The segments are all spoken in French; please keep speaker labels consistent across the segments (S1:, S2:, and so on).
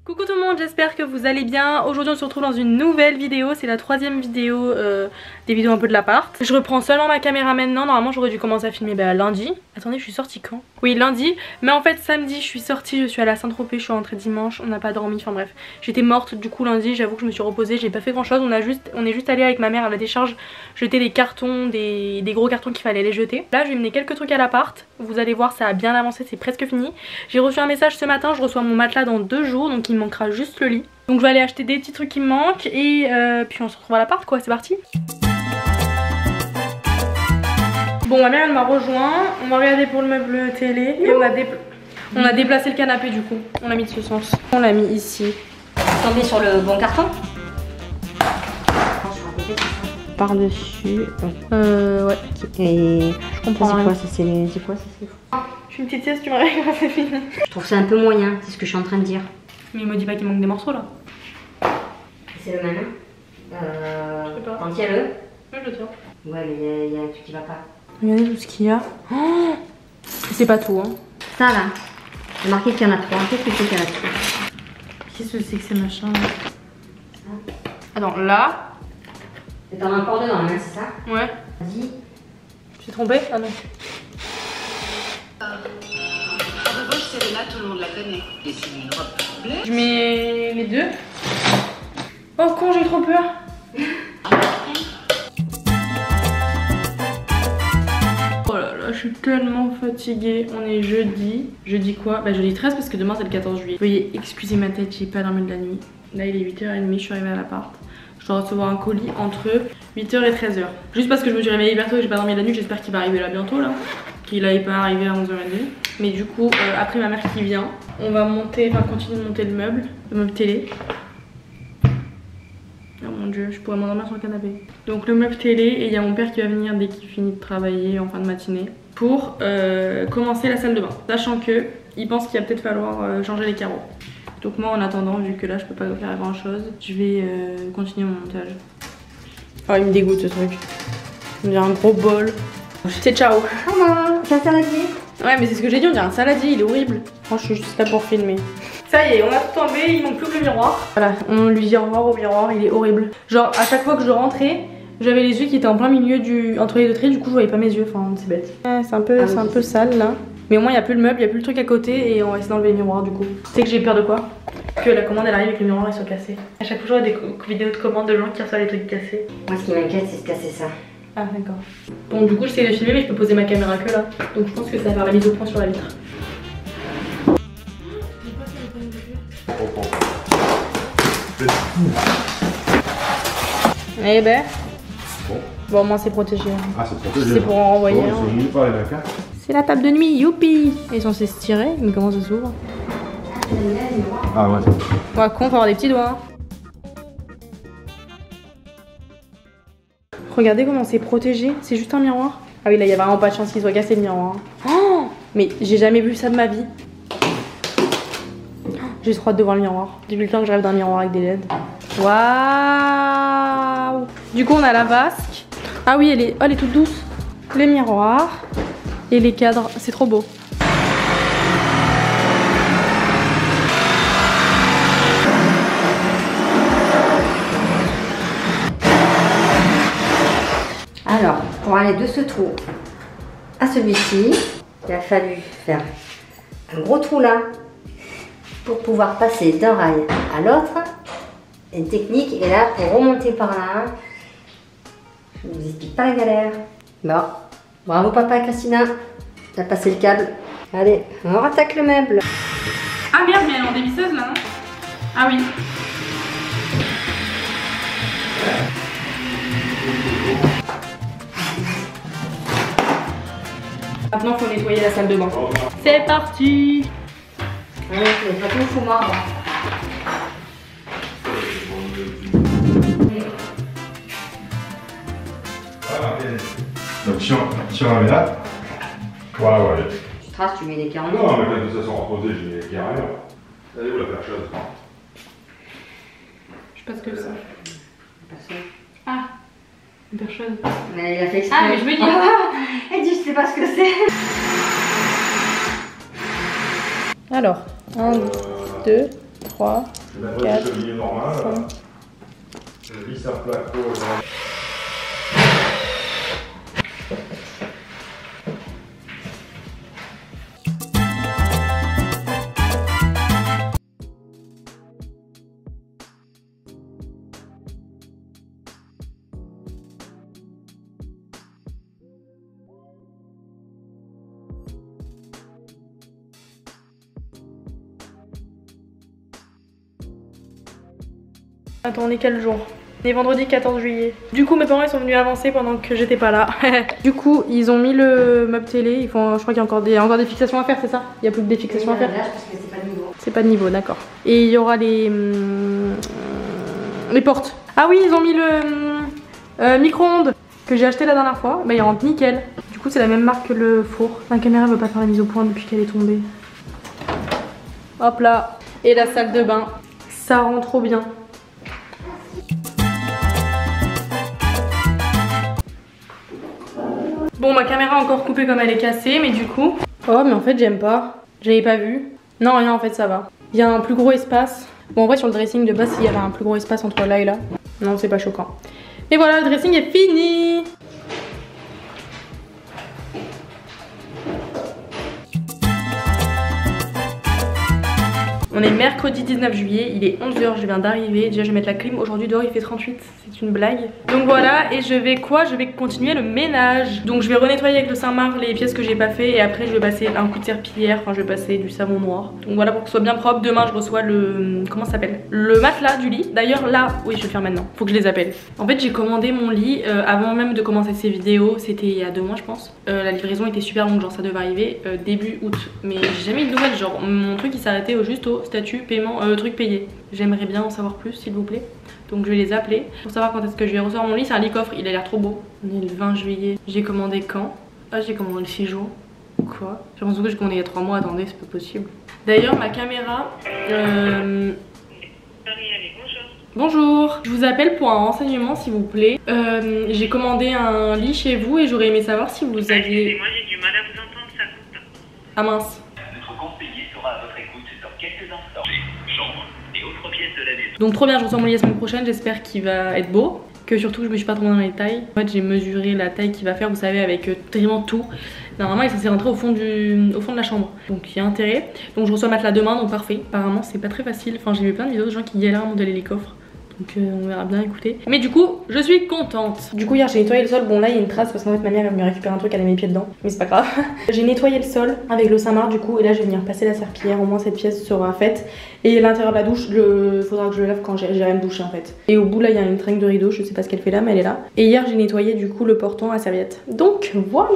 S1: Coucou tout le monde, j'espère que vous allez bien. Aujourd'hui on se retrouve dans une nouvelle vidéo, c'est la troisième vidéo des vidéos un peu de l'appart. Je reprends seulement ma caméra maintenant, normalement j'aurais dû commencer à filmer lundi. Attendez, je suis sortie quand? Oui, lundi, mais en fait samedi je suis sortie, je suis allée à Saint-Tropez, je suis rentrée dimanche, on n'a pas dormi, enfin bref. J'étais morte du coup lundi, j'avoue que je me suis reposée, j'ai pas fait grand chose, on est juste allé avec ma mère à la décharge jeter des cartons, des gros cartons qu'il fallait les jeter. Là je vais mener quelques trucs à l'appart, vous allez voir ça a bien avancé, c'est presque fini. J'ai reçu un message ce matin, je reçois mon matelas dans 2 jours, donc il me manquera juste le lit. Donc je vais aller acheter des petits trucs qui me manquent et puis on se retrouve à l'appart quoi, c'est parti. Bon, ma mère elle m'a rejoint, on va regarder pour le meuble télé et on a déplacé le canapé du coup, on l'a mis de ce sens. On l'a mis ici.
S2: Tombé sur le bon carton.
S1: Par-dessus. Ouais.
S2: Et
S1: je comprends rien.
S2: C'est quoi ça c'est
S1: Je suis une petite sieste, tu m'as quand c'est fini.
S2: Je trouve ça un peu moyen, c'est ce que je suis en train de dire.
S1: Mais il me dit pas qu'il manque des morceaux là.
S2: C'est le même.
S1: Je sais pas.
S2: Tiens-le.
S1: Oui, je le tiens.
S2: Ouais, mais il y a un truc qui va pas.
S1: Regardez tout ce qu'il y a. Oh, c'est pas tout hein.
S2: Ça là, j'ai marqué qu'il y en a 3. Qu'est-ce que c'est qu'il y en a 3?
S1: Qu'est-ce que c'est que ces machins là? Attends, là.
S2: Et t'en as encore dedans, hein, c'est ça?
S1: Ouais.
S2: Vas-y.
S1: Je suis trompée? Ah non.
S3: En revanche, celle-là, tout le monde la connaît. Et c'est une robe bleue.
S1: Je mets les deux. Oh con, j'ai trop peur. Oh là là, je suis tellement fatiguée. On est jeudi. Jeudi quoi? Bah jeudi 13 parce que demain c'est le 14 juillet. Veuillez excuser ma tête, j'ai pas dormi de la nuit. Là il est 8h30, je suis arrivée à l'appart. Je dois recevoir un colis entre 8h et 13h. Juste parce que je me suis réveillée hyper tôt et j'ai pas dormi la nuit, j'espère qu'il va arriver là bientôt là. Qu'il n'aille pas arriver à 11h30. Mais du coup, après ma mère qui vient, on va monter, enfin continuer de monter le meuble télé. Oh mon dieu, je pourrais m'endormir sur le canapé. Donc le meuble télé et il y a mon père qui va venir dès qu'il finit de travailler en fin de matinée pour commencer la salle de bain. Sachant que il pense qu'il va peut-être falloir changer les carreaux. Donc moi en attendant, vu que là je peux pas faire grand chose, je vais continuer mon montage. Oh il me dégoûte ce truc. On dirait un gros bol. C'est ciao.
S2: C'est un saladier.
S1: Ouais mais c'est ce que j'ai dit, on dirait un saladier, il est horrible. Franchement je suis juste là pour filmer. Ça y est, on a tout enlevé, il manque plus que le miroir. Voilà, on lui dit au revoir au miroir, il est horrible. Genre à chaque fois que je rentrais, j'avais les yeux qui étaient en plein milieu entre les deux traits, du coup je voyais pas mes yeux, enfin c'est bête. Ouais, c'est un peu sale là. Mais au moins il n'y a plus le meuble, il n'y a plus le truc à côté et on va essayer d'enlever le miroir du coup. Tu sais que j'ai peur de quoi? Que la commande elle arrive et que le miroir il soit cassé. À chaque fois j'aurai des vidéos de commandes de gens qui reçoivent des trucs cassés.
S2: Moi ce qui m'inquiète c'est de casser ça.
S1: Ah d'accord. Bon du coup j'essaie de filmer mais je peux poser ma caméra que là. Donc je pense que ça va faire la mise au point sur la vitre. Eh ben. Bon au moins c'est protégé.
S4: Ah c'est protégé.
S1: C'est pour en renvoyer.
S4: Bon,
S1: c'est la table de nuit, youpi. Ils sont censés se tirer, mais comment ça s'ouvre?
S4: Ah ouais.
S1: Ouais, con, faut avoir des petits doigts. Regardez comment c'est protégé, c'est juste un miroir. Ah oui, là, il y a vraiment pas de chance qu'il soit cassé le miroir. Oh, mais j'ai jamais vu ça de ma vie. J'ai trop hâte de voir le miroir. Depuis le temps que je rêve d'un miroir avec des LED. Waouh. Du coup, on a la vasque. Ah oui, elle est toute douce. Les miroirs et les cadres, c'est trop beau.
S2: Alors, pour aller de ce trou à celui-ci, il a fallu faire un gros trou là pour pouvoir passer d'un rail à l'autre. Une technique est là pour remonter par là. Je ne vous explique pas la galère. Bon, bravo papa et Christina, t'as passé le câble. Allez, on rattaque le meuble.
S1: Ah merde, mais elle est en dévisseuse là, non? Ah oui. Maintenant, faut nettoyer la salle de bain. C'est parti.
S2: Ouais, c'est pas tout fou mort.
S4: Donc si on avait là, ouais.
S2: Tu traces, tu mets des carreaux.
S4: Non, mais quand ça sont reposés, j'ai mis les carrés. Elle est où la percheuse?
S1: Je sais pas ce que c'est.
S2: Personne.
S1: Ah, une percheuse.
S2: Mais il a fait exprès.
S1: Ah, mais je veux dire.
S2: Elle dit, je sais pas ce que c'est.
S1: Alors, 1, 2, 3,
S4: Je vais mettre
S1: 4,
S4: le chevalier normal.
S1: 5.
S4: Je vis un placo.
S1: Attends, on est quel jour? On est vendredi 14 juillet. Du coup mes parents ils sont venus avancer pendant que j'étais pas là. Du coup ils ont mis le meuble télé. Ils font, je crois qu'il y a encore des fixations à faire, c'est ça? Il y a plus que des fixations à faire.
S2: C'est pas de niveau.
S1: C'est pas de niveau, d'accord. Et il y aura les portes. Ah oui, ils ont mis le micro-ondes que j'ai acheté la dernière fois. Bah il rentre nickel. Du coup c'est la même marque que le four. La caméra veut pas faire la mise au point depuis qu'elle est tombée. Hop là. Et la salle de bain. Ça rend trop bien. Bon, ma caméra a encore coupé comme elle est cassée, mais du coup... Oh, mais en fait, j'aime pas. J'avais pas vu. Non, rien, en fait, ça va. Il y a un plus gros espace. Bon, en vrai, sur le dressing de base, il y avait un plus gros espace entre là et là. Non, c'est pas choquant. Et voilà, le dressing est fini. On est mercredi 19 juillet, il est 11h, je viens d'arriver. Déjà je vais mettre la clim, aujourd'hui dehors il fait 38, c'est une blague. Donc voilà, et je vais quoi? Je vais continuer le ménage. Donc je vais renettoyer avec le Saint-Marc les pièces que j'ai pas fait. Et après je vais passer un coup de serpillière, enfin je vais passer du savon noir. Donc voilà, pour que ce soit bien propre. Demain je reçois le... comment ça s'appelle? Le matelas du lit. D'ailleurs là, oui je vais le faire maintenant, faut que je les appelle. En fait j'ai commandé mon lit avant même de commencer ces vidéos. C'était il y a 2 mois je pense. La livraison était super longue, genre ça devait arriver début août. Mais j'ai jamais eu de nouvelles, genre mon truc il s'arrêtait juste au statut paiement, truc payé. J'aimerais bien en savoir plus s'il vous plaît. Donc je vais les appeler pour savoir quand est-ce que je vais recevoir mon lit. C'est un lit coffre, il a l'air trop beau. On est le 20 juillet. J'ai commandé quand? Ah j'ai commandé le 6 jours. Quoi? J'ai l'impression que j'ai commandé il y a 3 mois, attendez c'est pas possible. D'ailleurs ma caméra... Bonjour, je vous appelle pour un renseignement s'il vous plaît. J'ai commandé un lit chez vous et j'aurais aimé savoir si vous aviez...
S5: Excusez-moi, j'ai du mal à vous entendre, ça coupe.
S1: Ah mince.
S5: Notre conseiller sera à votre écoute dans quelques instants. Chambre et autres pièces de la maison.
S1: Donc trop bien, je reçois mon lit la semaine prochaine, j'espère qu'il va être beau. Que surtout je me suis pas trompée dans les tailles. En fait j'ai mesuré la taille qu'il va faire, vous savez, avec vraiment tout. Normalement il est censé rentrer au fond de la chambre. Donc il y a intérêt. Donc je reçois le matelas demain, donc parfait. Apparemment c'est pas très facile. Enfin j'ai vu plein de vidéos de gens qui galèrent à modeler les coffres. Donc on verra bien, écoutez. Mais du coup je suis contente. Du coup hier j'ai nettoyé le sol. Bon là il y a une trace parce qu'en fait ma mère elle me récupère un truc, elle a mis les pieds dedans. Mais c'est pas grave. J'ai nettoyé le sol avec le Saint-Marc du coup. Et là je vais venir passer la serpillière. Au moins cette pièce sera faite. Et l'intérieur de la douche, faudra que je le lave quand j'irai me doucher en fait. Et au bout là il y a une tringle de rideau. Je sais pas ce qu'elle fait là mais elle est là. Et hier j'ai nettoyé du coup le portant à serviette. Donc voilà.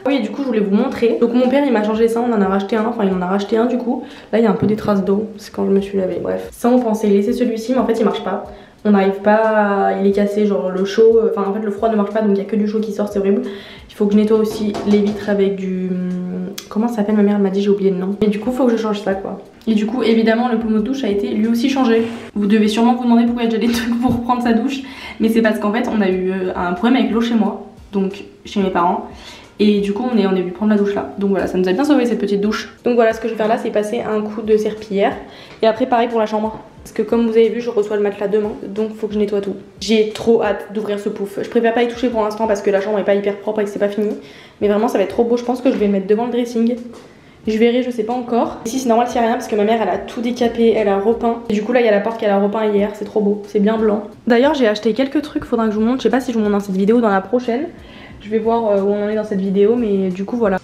S1: Oui du coup je voulais vous montrer. Donc mon père il m'a changé ça, on en a racheté un. Enfin il en a racheté un du coup. Là il y a un peu des traces d'eau. C'est quand je me suis lavée. Bref. Ça on pensait laisser celui-ci mais en fait il marche pas. On n'arrive pas, il est cassé, genre le chaud, enfin en fait le froid ne marche pas donc il n'y a que du chaud qui sort, c'est horrible. Il faut que je nettoie aussi les vitres avec du... Comment ça s'appelle? Ma mère elle m'a dit, j'ai oublié le nom. Et du coup faut que je change ça quoi. Et du coup évidemment le pommeau de douche a été lui aussi changé. Vous devez sûrement vous demander pourquoi il y a déjà des trucs pour prendre sa douche. Mais c'est parce qu'en fait on a eu un problème avec l'eau chez moi, donc chez mes parents. Et du coup on est venu prendre la douche là. Donc voilà, ça nous a bien sauvé cette petite douche. Donc voilà, ce que je vais faire là c'est passer un coup de serpillière. Et après pareil pour la chambre. Parce que comme vous avez vu je reçois le matelas demain. Donc faut que je nettoie tout. J'ai trop hâte d'ouvrir ce pouf. Je préfère pas y toucher pour l'instant parce que la chambre est pas hyper propre et que c'est pas fini. Mais vraiment ça va être trop beau. Je pense que je vais le mettre devant le dressing. Je verrai, je sais pas encore. Ici c'est normal s'il y a rien parce que ma mère elle a tout décapé, elle a repeint. Et du coup là il y a la porte qu'elle a repeint hier, c'est trop beau, c'est bien blanc. D'ailleurs j'ai acheté quelques trucs, faudra que je vous montre. Je sais pas si je vous montre dans cette vidéo ou dans la prochaine. Je vais voir où on en est dans cette vidéo mais du coup voilà.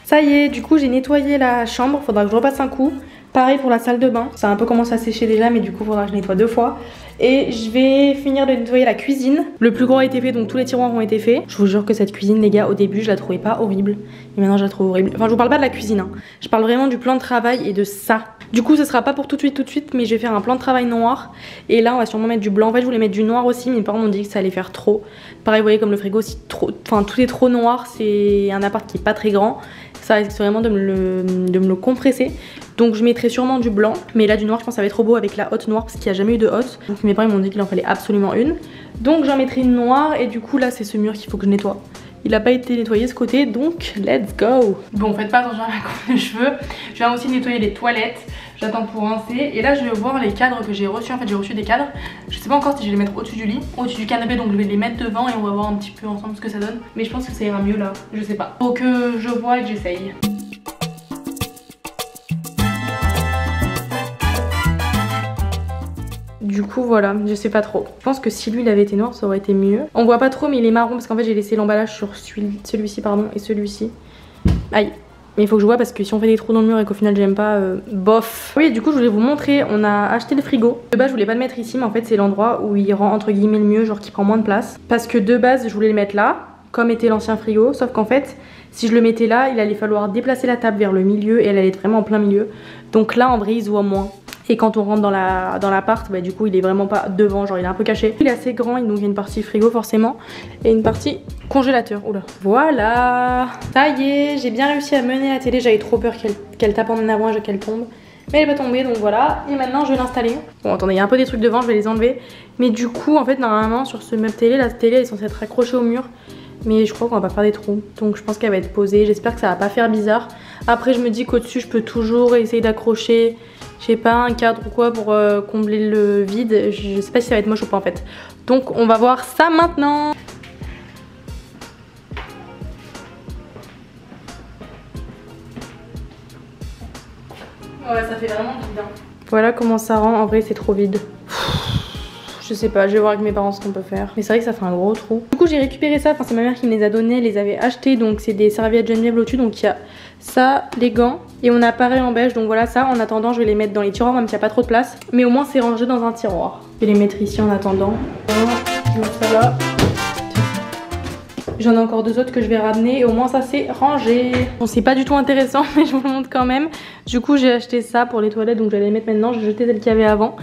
S1: Ça y est, du coup j'ai nettoyé la chambre, faudra que je repasse un coup. Pareil pour la salle de bain, ça a un peu commencé à sécher déjà mais du coup faudra que je nettoie 2 fois. Et je vais finir de nettoyer la cuisine. Le plus gros a été fait donc tous les tiroirs ont été faits. Je vous jure que cette cuisine les gars au début je la trouvais pas horrible. Et maintenant je la trouve horrible. Enfin je vous parle pas de la cuisine hein. Je parle vraiment du plan de travail et de ça. Du coup ce sera pas pour tout de suite mais je vais faire un plan de travail noir. Et là on va sûrement mettre du blanc. En fait je voulais mettre du noir aussi mais mes parents m'ont dit que ça allait faire trop. Pareil vous voyez comme le frigo si trop, enfin tout est trop noir. C'est un appart qui est pas très grand. Ça risque vraiment de me le compresser. Donc je mettrai sûrement du blanc. Mais là du noir je pense que ça va être trop beau avec la hotte noire parce qu'il n'y a jamais eu de hotte. Donc mes parents m'ont dit qu'il en fallait absolument une. Donc j'en mettrai une noire et du coup là c'est ce mur qu'il faut que je nettoie. Il n'a pas été nettoyé ce côté, donc let's go. Bon, faites pas attention à ma coupe de cheveux. Je viens aussi nettoyer les toilettes. J'attends pour rincer. Et là, je vais voir les cadres que j'ai reçus. En fait, j'ai reçu des cadres. Je sais pas encore si je vais les mettre au-dessus du lit, au-dessus du canapé. Donc, je vais les mettre devant et on va voir un petit peu ensemble ce que ça donne. Mais je pense que ça ira mieux là. Je sais pas. Faut que je vois et que j'essaye. Du coup voilà, je sais pas trop. Je pense que si lui il avait été noir ça aurait été mieux. On voit pas trop mais il est marron parce qu'en fait j'ai laissé l'emballage sur celui-ci pardon et celui-ci. Aïe. Mais il faut que je vois parce que si on fait des trous dans le mur et qu'au final j'aime pas, bof. Oui du coup je voulais vous montrer, on a acheté le frigo. De base je voulais pas le mettre ici mais en fait c'est l'endroit où il rend entre guillemets le mieux, genre qui prend moins de place. Parce que de base je voulais le mettre là, comme était l'ancien frigo. Sauf qu'en fait si je le mettais là il allait falloir déplacer la table vers le milieu et elle allait être vraiment en plein milieu. Donc là en vrai il se voit moins. Et quand on rentre dans l'appart, bah, du coup il est vraiment pas devant, genre il est un peu caché. Il est assez grand, donc il y a une partie frigo forcément et une partie congélateur. Oula. Voilà, ça y est, j'ai bien réussi à mener la télé. J'avais trop peur qu'elle tape en avant et qu'elle tombe. Mais elle va tomber, donc voilà. Et maintenant je vais l'installer. Bon attendez, il y a un peu des trucs devant, je vais les enlever. Mais du coup en fait normalement sur ce meuble télé, la télé elle est censée être accrochée au mur. Mais je crois qu'on va pas faire des trous, donc je pense qu'elle va être posée. J'espère que ça va pas faire bizarre. Après je me dis qu'au-dessus je peux toujours essayer d'accrocher, je sais pas, un cadre ou quoi pour combler le vide. Je sais pas si ça va être moche ou pas en fait. Donc on va voir ça maintenant. Ouais ça fait vraiment vide hein. Voilà comment ça rend, en vrai c'est trop vide. Je sais pas, je vais voir avec mes parents ce qu'on peut faire. Mais c'est vrai que ça fait un gros trou. Du coup j'ai récupéré ça, enfin c'est ma mère qui me les a donnés, elle les avait achetés. Donc c'est des serviettes Geneviève au-dessus. Donc il y a ça, les gants. Et on a pareil en beige, donc voilà ça. En attendant je vais les mettre dans les tiroirs même s'il n'y a pas trop de place. Mais au moins c'est rangé dans un tiroir. Je vais les mettre ici en attendant. Voilà, je mets ça là. J'en ai encore deux autres que je vais ramener et au moins ça c'est rangé. Bon c'est pas du tout intéressant mais je vous le montre quand même. Du coup j'ai acheté ça pour les toilettes donc je vais les mettre maintenant. J'ai jeté celles qu'il y avait avant.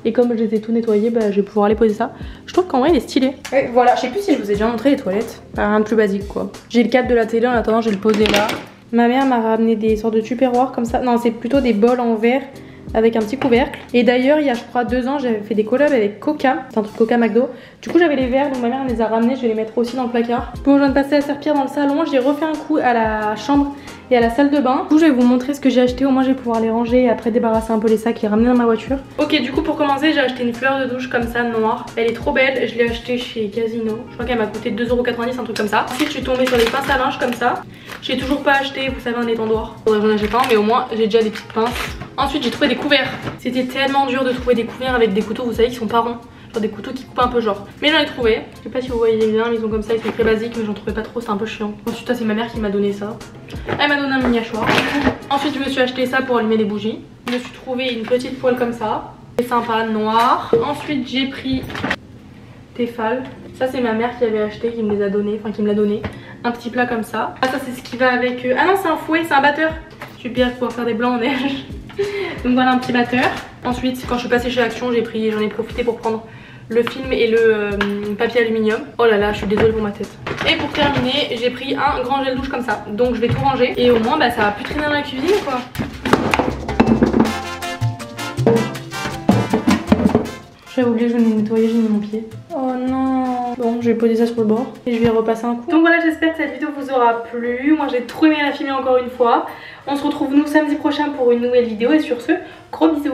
S1: Et comme je les ai tout nettoyés, bah, je vais pouvoir aller poser ça. Je trouve qu'en vrai il est stylé. Et voilà, je sais plus si je vous ai déjà montré les toilettes. Rien de plus basique quoi. J'ai le cadre de la télé en attendant, je vais le poser là. Ma mère m'a ramené des sortes de tupperwares comme ça. Non c'est plutôt des bols en verre avec un petit couvercle. Et d'ailleurs il y a je crois 2 ans j'avais fait des collabs avec Coca. C'est un truc Coca McDo. Du coup j'avais les verres donc ma mère les a ramenés. Je vais les mettre aussi dans le placard. Bon je viens de passer la serpillière dans le salon. J'ai refait un coup à la chambre et à la salle de bain. Du coup je vais vous montrer ce que j'ai acheté. Au moins je vais pouvoir les ranger et après débarrasser un peu les sacs et les ramener dans ma voiture. Ok du coup pour commencer j'ai acheté une fleur de douche comme ça noire. Elle est trop belle. Je l'ai achetée chez Casino. Je crois qu'elle m'a coûté 2,90 €, un truc comme ça. Ensuite je suis tombée sur les pinces à linge comme ça. J'ai toujours pas acheté vous savez un étendoir. Faudrait que j'en achète un mais au moins j'ai déjà des petites pinces. Ensuite j'ai trouvé des couverts. C'était tellement dur de trouver des couverts avec des couteaux vous savez qui sont pas ronds. Genre des couteaux qui coupent un peu genre. Mais j'en ai trouvé. Je sais pas si vous voyez bien, ils sont comme ça, ils sont très basiques mais j'en trouvais pas trop, c'est un peu chiant. Ensuite ça c'est ma mère qui m'a donné ça. Elle m'a donné un mini hachoir. Ensuite je me suis acheté ça pour allumer les bougies. Je me suis trouvé une petite poêle comme ça. C'est sympa, noir. Ensuite j'ai pris Tefal. Ça c'est ma mère qui avait acheté, qui me les a donné, enfin qui me l'a donné. Un petit plat comme ça. Ah ça c'est ce qui va avec... Ah non c'est un fouet, c'est un batteur. Super pour pouvoir faire des blancs en neige. Donc voilà un petit batteur. Ensuite quand je suis passée chez Action j'en ai profité pour prendre le film et le papier aluminium. Oh là là je suis désolée pour ma tête. Et pour terminer j'ai pris un grand gel douche comme ça. Donc je vais tout ranger et au moins bah, ça va plus traîner dans la cuisine quoi. J'avais oublié, je vais nettoyer, j'ai mis mon pied. Oh non. Bon, je vais poser ça sur le bord et je vais repasser un coup. Donc voilà, j'espère que cette vidéo vous aura plu. Moi j'ai trop aimé la filmer encore une fois. On se retrouve nous samedi prochain pour une nouvelle vidéo et sur ce, gros bisous.